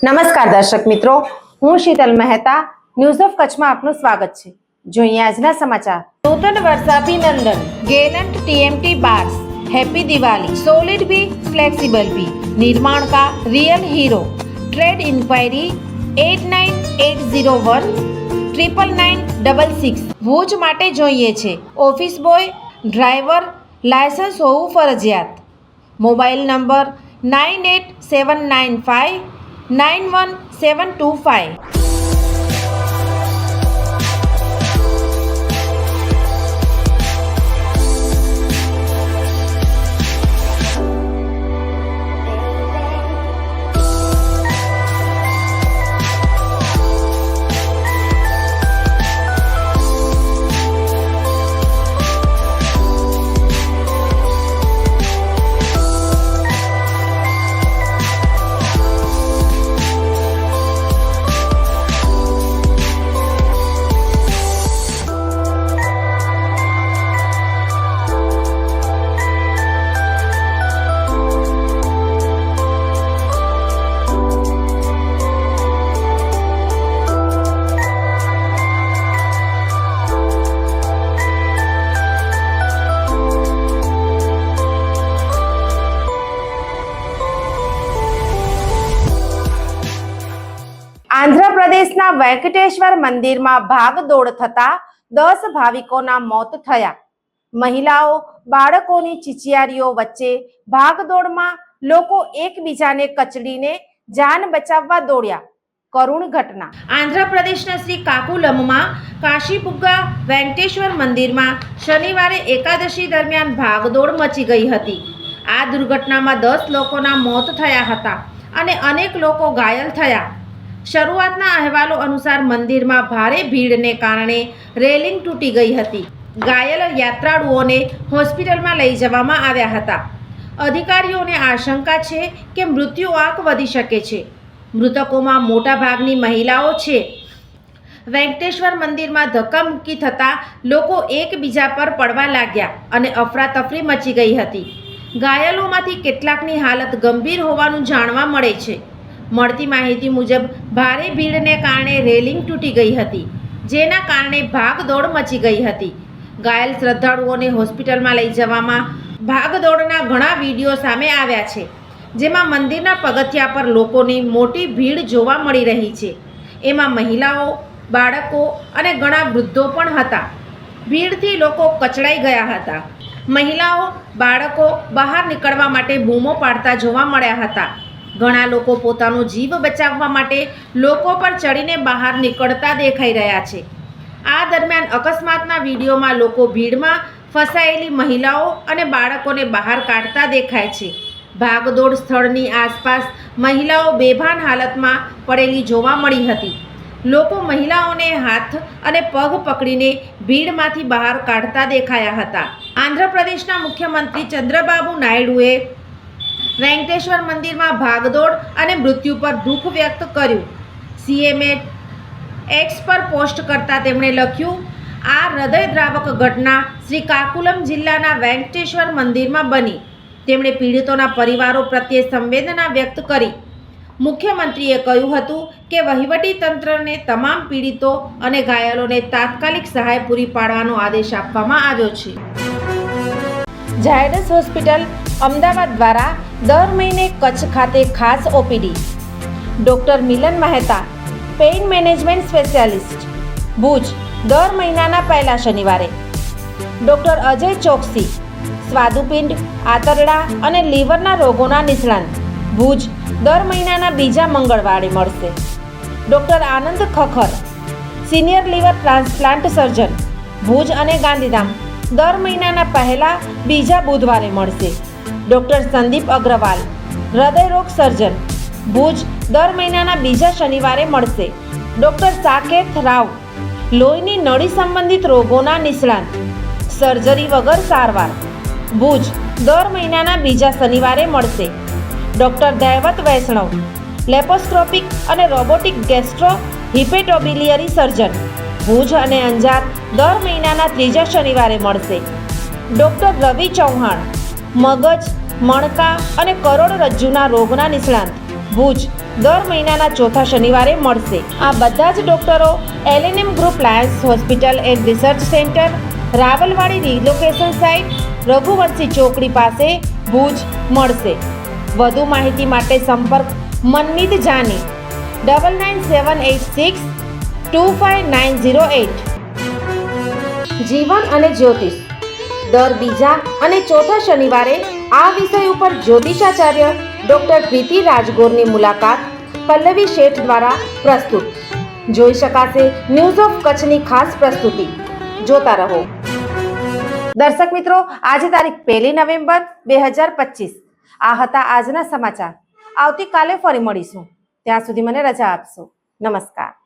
નમસ્કાર દર્શક મિત્રો, હું શીતલ મહેતા. ન્યૂઝ ઓફ કચ્છમાં આપનું સ્વાગત છે. જોઈએ આજના સમાચાર. નૂતન વર્ષાભિનંદન. Gallant TMT bars. Happy Diwali. Solid બી, ફ્લેક્સિબલ બી. નિર્માણ કા real hero. Trade inquiry 8980199966. Bhuj માટે જોઈએ છે ઓફિસ બોય, ડ્રાઈવર, લાયસન્સ હોવું ફરજિયાત. Mobile number 9879591725. આંધ્રપ્રદેશના વેંકટેશ્વર મંદિરમાં ભાગદોડ થતા 10 ભાવિકોના મોત થયા. મહિલાઓ, બાળકોની ચીચિયારીઓ વચ્ચે ભાગદોડમાં લોકો એકબીજાને કચડીને જાન બચાવવા દોડ્યા. કરુણ ઘટના. આંધ્રપ્રદેશના શ્રી કાકુલમમાં કાશીબુગ્ગા વેંકટેશ્વર મંદિરમાં શનિવારે એકાદશી દરમિયાન ભાગદોડ મચી ગઈ હતી. આ દુર્ઘટનામાં 10 લોકોના મોત થયા હતા અને અનેક લોકો ઘાયલ થયા. શરૂઆતના અહેવાલો અનુસાર મંદિરમાં ભારે ભીડને કારણે રેલિંગ તૂટી ગઈ હતી. ઘાયલ યાત્રાળુઓને હોસ્પિટલમાં લઈ જવામાં આવ્યા હતા. અધિકારીઓને આશંકા છે કે મૃત્યુ આંક વધી શકે છે. મૃતકોમાં મોટાભાગની મહિલાઓ છે. વેંકટેશ્વર મંદિરમાં ધક્કામુક્કી થતાં લોકો એકબીજા પર પડવા લાગ્યા અને અફરાતફરી મચી ગઈ હતી. ઘાયલોમાંથી કેટલાકની હાલત ગંભીર હોવાનું જાણવા મળે છે. મળતી માહિતી મુજબ ભારે ભીડને કારણે રેલિંગ તૂટી ગઈ હતી, જેના કારણે ભાગદોડ મચી ગઈ હતી. ઘાયલ શ્રદ્ધાળુઓને હોસ્પિટલમાં લઈ જવામાં ભાગદોડના ઘણા વિડીયો સામે આવ્યા છે, જેમાં મંદિરના પગથિયા પર લોકોની મોટી ભીડ જોવા મળી રહી છે. એમાં મહિલાઓ, બાળકો અને ઘણા વૃદ્ધો પણ હતા. ભીડથી લોકો કચડાઈ ગયા હતા. મહિલાઓ, બાળકો બહાર નીકળવા માટે બૂમો પાડતા જોવા મળ્યા હતા. ઘણા લોકો પોતાનો જીવ બચાવવા માટે લોકો પર ચડીને બહાર નીકળતા દેખાઈ રહ્યા છે. આ દરમિયાન અકસ્માતના વિડીયોમાં લોકો ભીડમાં ફસાયેલી મહિલાઓ અને બાળકોને બહાર કાઢતા દેખાય છે. ભાગદોડ સ્થળની આસપાસ મહિલાઓ બેભાન હાલતમાં પડેલી જોવા મળી હતી. લોકો મહિલાઓને હાથ અને પગ પકડીને ભીડમાંથી બહાર કાઢતા દેખાયા હતા. આંધ્રપ્રદેશના મુખ્યમંત્રી ચંદ્રબાબુ નાયડુએ વેંકટેશ્વર મંદિરમાં ભાગદોડ અને મૃત્યુ પર દુઃખ વ્યક્ત કર્યું. સીએમએ એક્સ પર પોસ્ટ કરતા તેમણે લખ્યું, આ હૃદયદ્રાવક ઘટના શ્રી કાકુલમ જિલ્લાના વેંકટેશ્વર મંદિરમાં બની. તેમણે પીડિતોના પરિવારો પ્રત્યે સંવેદના વ્યક્ત કરી. મુખ્યમંત્રીએ કહ્યું હતું કે વહીવટી તંત્રને તમામ પીડિતો અને ઘાયલોને તાત્કાલિક સહાય પૂરી પાડવાનો આદેશ આપવામાં આવ્યો છે. ઝાયડસ હોસ્પિટલ અમદાવાદ દ્વારા દર મહિને કચ્છ ખાતે ખાસ OPD. Doctor Milan Mehta, pain management specialist, Bhuj, દર મહિનાના પહેલા શનિવારે. ડૉક્ટર અજય ચોકસી, સ્વાદુપિંડ, આંતરડા અને લીવરના રોગોના નિષ્ણાંત, ભુજ, દર મહિનાના બીજા મંગળવારે મળશે. Doctor Anand Khakhar, senior liver transplant surgeon, Bhuj અને ગાંધીધામ, દર મહિનાના પહેલા બીજા બુધવારે મળશે. ડૉક્ટર સંદીપ અગ્રવાલ, હૃદયરોગ સર્જન, ભુજ, દર મહિનાના બીજા શનિવારે મળશે. ડૉક્ટર સાકેત રાવ, લોહીની નળી સંબંધિત રોગોના નિષ્ણાંત, સર્જરી વગર સારવાર, ભુજ, દર મહિનાના બીજા શનિવારે મળશે. ડૉક્ટર દૈવત વૈષ્ણવ, લેપોસ્કોપિક અને રોબોટિક ગેસ્ટ્રો હિપેટોબિલિયરી સર્જન, ભુજ અને અંજાર, દર મહિનાના ત્રીજા શનિવારે મળશે. ડૉક્ટર રવિ ચૌહાણ, મગજ, મણકા અને કરોડરજ્જુના રોગના નિષ્ણાંત, ભુજ દર મહિનાના ચોથા શનિવારે મળશે. આ બધા જ ડોક્ટરો LNM group Lions hospital and research centre, Rawalwadi relocation site, Raghuvanshi ચોકડી પાસે, ભુજ મળશે. વધુ માહિતી માટે સંપર્ક મનમીત જાની 9978625908. જીવન અને જ્યોતિષ દર બીજા અને ચોથા શનિવારે આ વિષય ઉપર જ્યોતિષાચાર્ય ડોક્ટર પ્રીતિ રાજગોરની મુલાકાત પલ્લવી શેઠ દ્વારા પ્રસ્તુત. જોઈ શકાશે ન્યૂઝ ઓફ કચ્છની ખાસ પ્રસ્તુતિ. જોતા રહો. દર્શક મિત્રો, આજે તારીખ 1 નવેમ્બર 2025. આ હતા આજના સમાચાર. આવતીકાલે ફરી મળીશું. ત્યાં સુધી મને રજા આપશો. નમસ્કાર.